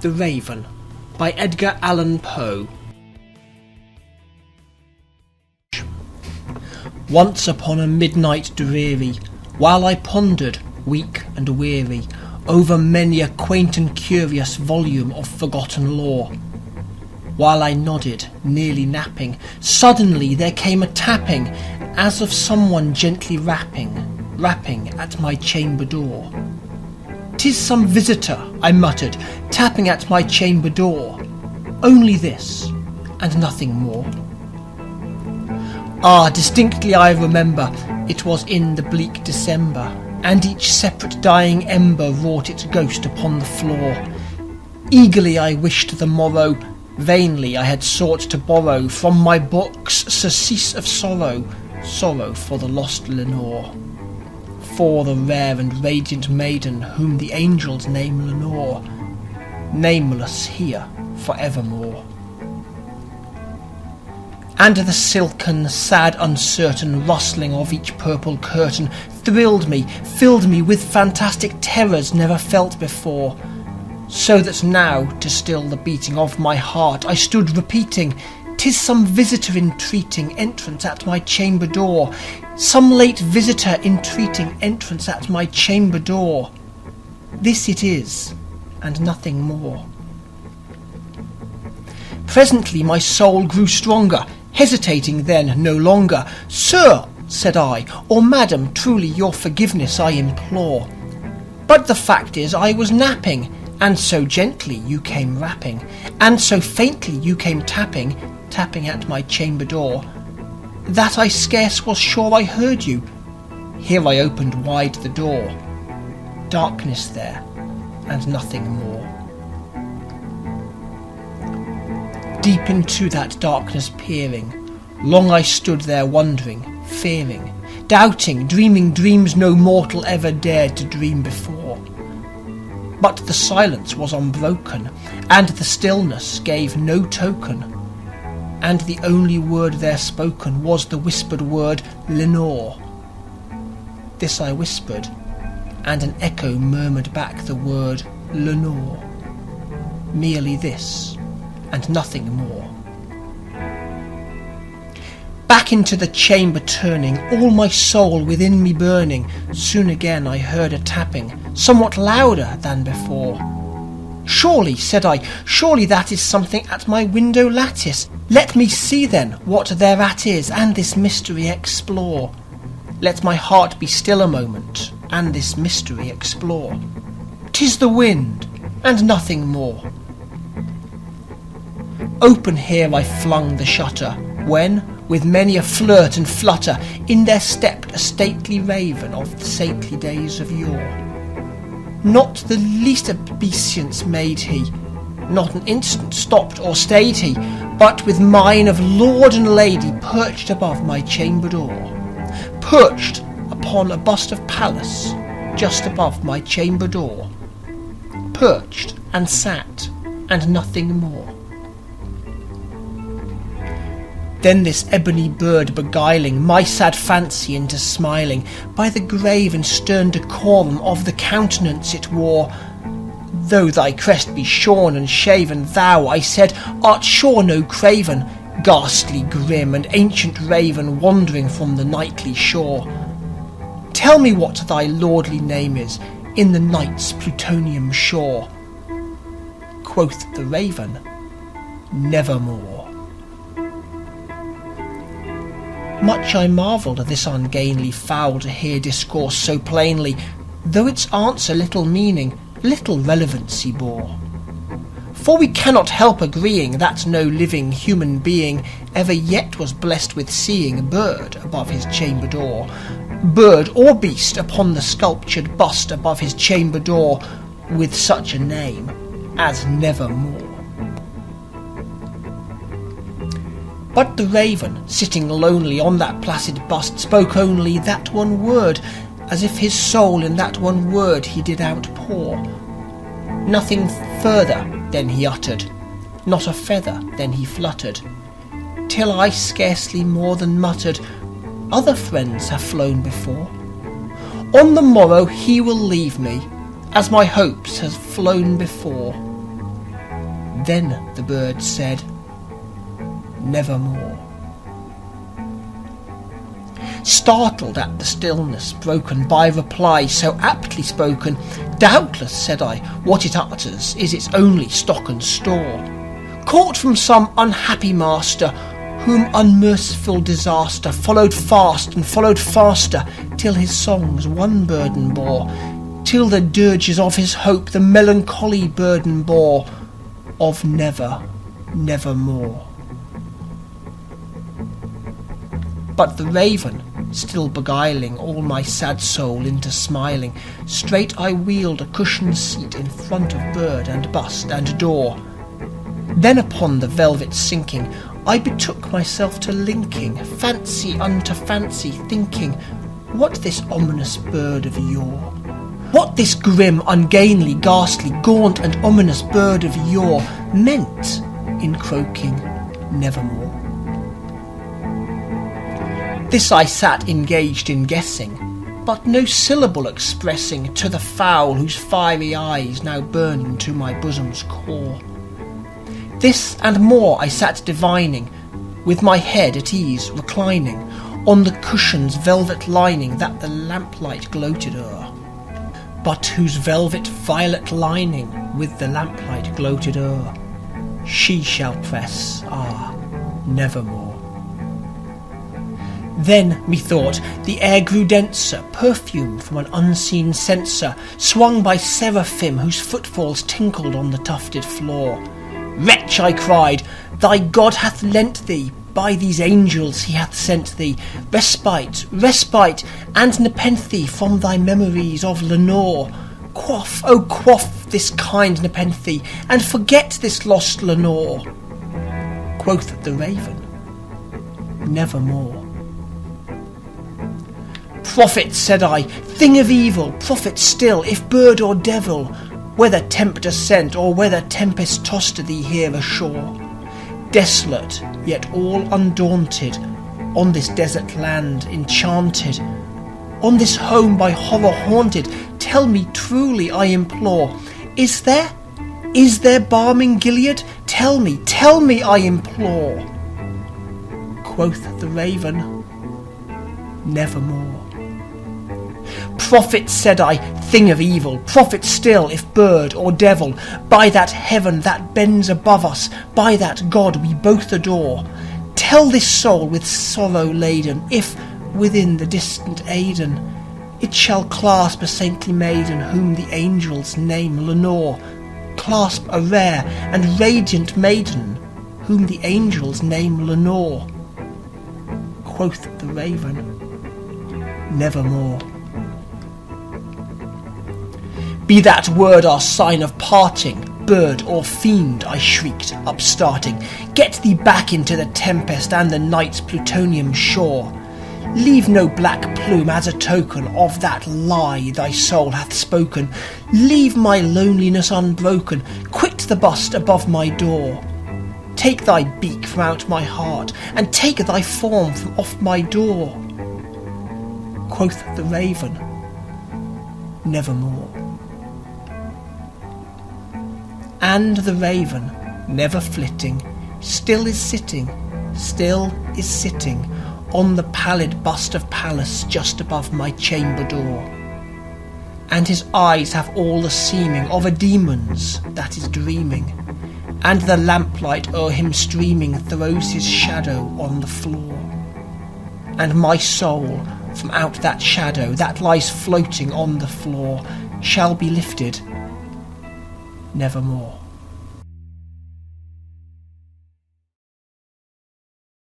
The Raven by Edgar Allan Poe. Once upon a midnight dreary, while I pondered, weak and weary, over many a quaint and curious volume of forgotten lore, while I nodded, nearly napping, suddenly there came a tapping, as of someone gently rapping at my chamber door. "'Tis some visitor," I muttered, tapping at my chamber door. Only this, and nothing more. Ah, distinctly I remember, it was in the bleak December, and each separate dying ember wrought its ghost upon the floor. Eagerly I wished the morrow, vainly I had sought to borrow from my books surcease of sorrow, sorrow for the lost Lenore, for the rare and radiant maiden whom the angels name Lenore, nameless here for evermore. And the silken, sad, uncertain rustling of each purple curtain thrilled me, filled me with fantastic terrors never felt before, so that now, to still the beating of my heart, I stood repeating, "'Tis some visitor entreating entrance at my chamber door, some late visitor entreating entrance at my chamber door. This it is, and nothing more." Presently my soul grew stronger, hesitating then no longer. "Sir," said I, "or madam, truly your forgiveness I implore. But the fact is I was napping, and so gently you came rapping, and so faintly you came tapping at my chamber door, that I scarce was sure I heard you." Here I opened wide the door. Darkness there, and nothing more. Deep into that darkness peering, long I stood there wondering, fearing, doubting, dreaming dreams no mortal ever dared to dream before. But the silence was unbroken, and the stillness gave no token, and the only word there spoken was the whispered word Lenore. This I whispered, and an echo murmured back the word Lenore. Merely this, and nothing more. Back into the chamber turning, all my soul within me burning, soon again I heard a tapping, somewhat louder than before. "Surely," said I, "surely that is something at my window lattice. Let me see then what thereat is, and this mystery explore. Let my heart be still a moment, and this mystery explore. 'Tis the wind, and nothing more." Open here I flung the shutter, when, with many a flirt and flutter, in there stepped a stately raven of the saintly days of yore. Not the least obeisance made he, not an instant stopped or stayed he, but with mine of lord and lady perched above my chamber door, perched upon a bust of Pallas just above my chamber door, perched and sat, and nothing more. Then this ebony bird beguiling my sad fancy into smiling, by the grave and stern decorum of the countenance it wore, "Though thy crest be shorn and shaven, thou," I said, "art sure no craven, ghastly, grim, and ancient raven wandering from the nightly shore. Tell me what thy lordly name is in the night's plutonium shore." Quoth the raven, "Nevermore." Much I marvelled this ungainly fowl to hear discourse so plainly, though its answer little meaning, little relevancy bore. For we cannot help agreeing that no living human being ever yet was blessed with seeing a bird above his chamber door, bird or beast upon the sculptured bust above his chamber door, with such a name as Nevermore. But the raven, sitting lonely on that placid bust, spoke only that one word, as if his soul in that one word he did outpour. Nothing further then he uttered, not a feather then he fluttered, till I scarcely more than muttered, "Other friends have flown before. On the morrow he will leave me, as my hopes have flown before. Then the bird said, nevermore. Startled at the stillness broken by reply so aptly spoken, doubtless, said I, what it utters is its only stock and store, caught from some unhappy master, whom unmerciful disaster followed fast and followed faster, till his songs one burden bore, till the dirges of his hope the melancholy burden bore of never, nevermore. But the raven, still beguiling all my sad soul into smiling, straight I wheeled a cushioned seat in front of bird and bust and door. Then upon the velvet sinking, I betook myself to linking fancy unto fancy, thinking what this ominous bird of yore, what this grim, ungainly, ghastly, gaunt and ominous bird of yore meant in croaking nevermore. This I sat engaged in guessing, but no syllable expressing to the fowl whose fiery eyes now burning to my bosom's core. This and more I sat divining, with my head at ease reclining on the cushion's velvet lining that the lamplight gloated o'er, but whose velvet violet lining with the lamplight gloated o'er she shall press, nevermore. Then, methought, the air grew denser, perfume from an unseen censer, swung by seraphim whose footfalls tinkled on the tufted floor. Wretch, I cried, thy God hath lent thee, by these angels he hath sent thee, respite, respite, and nepenthe from thy memories of Lenore. Quaff, oh quaff this kind nepenthe, and forget this lost Lenore. Quoth the raven, nevermore. Prophet, said I, thing of evil, prophet still, if bird or devil, whether tempter sent or whether tempest tossed thee here ashore. Desolate, yet all undaunted, on this desert land enchanted, on this home by horror haunted, tell me truly, I implore, is there balm in Gilead? Tell me, I implore. Quoth the raven, nevermore. Prophet, said I, thing of evil, prophet still, if bird or devil, by that heaven that bends above us, by that God we both adore, tell this soul with sorrow laden, if, within the distant Aidenn, it shall clasp a saintly maiden whom the angels name Lenore, clasp a rare and radiant maiden whom the angels name Lenore. Quoth the raven, nevermore. Be that word our sign of parting, bird or fiend, I shrieked, upstarting, get thee back into the tempest and the night's plutonium shore. Leave no black plume as a token of that lie thy soul hath spoken. Leave my loneliness unbroken, quit the bust above my door. Take thy beak from out my heart, and take thy form from off my door. Quoth the raven, nevermore. And the raven, never flitting, still is sitting on the pallid bust of Pallas just above my chamber door. And his eyes have all the seeming of a demon's that is dreaming, and the lamplight o'er him streaming throws his shadow on the floor. And my soul from out that shadow that lies floating on the floor shall be lifted nevermore.